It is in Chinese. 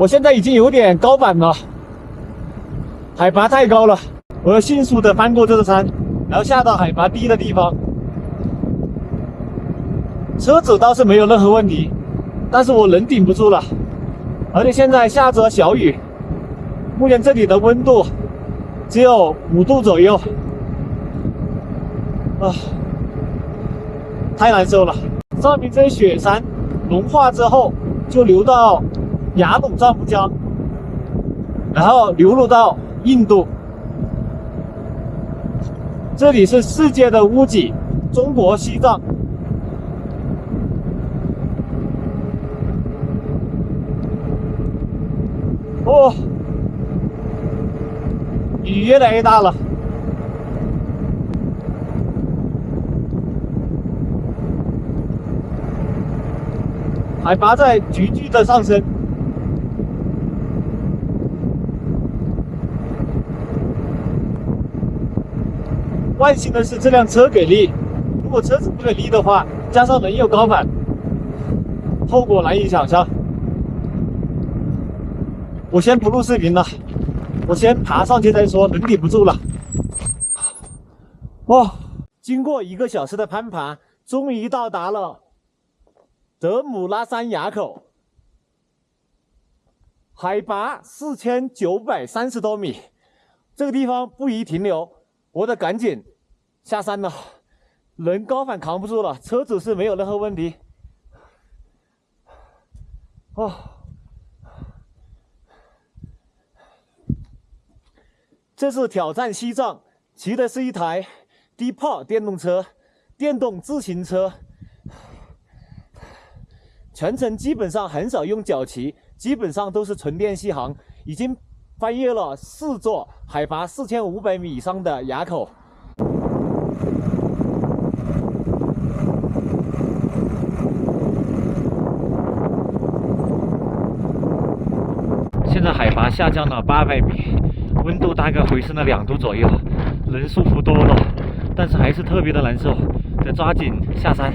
我现在已经有点高反了，海拔太高了，我要迅速的翻过这座山，然后下到海拔低的地方。车子倒是没有任何问题，但是我人顶不住了，而且现在下着小雨，目前这里的温度只有5度左右，太难受了。上面这些雪山融化之后，就流到雅鲁藏布江，然后流入到印度。这里是世界的屋脊，中国西藏。哦，雨越来越大了。海拔在急剧的上升。万幸的是这辆车给力，如果车子不给力的话，加上人又高反，后果难以想象。我先不录视频了，我先爬上去再说，人顶不住了。哇，经过1个小时的攀爬，终于到达了德姆拉山垭口，海拔4930多米，这个地方不宜停留，我得赶紧下山了。人高反扛不住了，车子是没有任何问题。这是挑战西藏，骑的是一台低炮电动车，电动自行车。全程基本上很少用脚骑，基本上都是纯电续航。已经翻越了4座海拔4500米以上的垭口。现在海拔下降了800米，温度大概回升了2度左右，人舒服多了，但是还是特别的难受，得抓紧下山。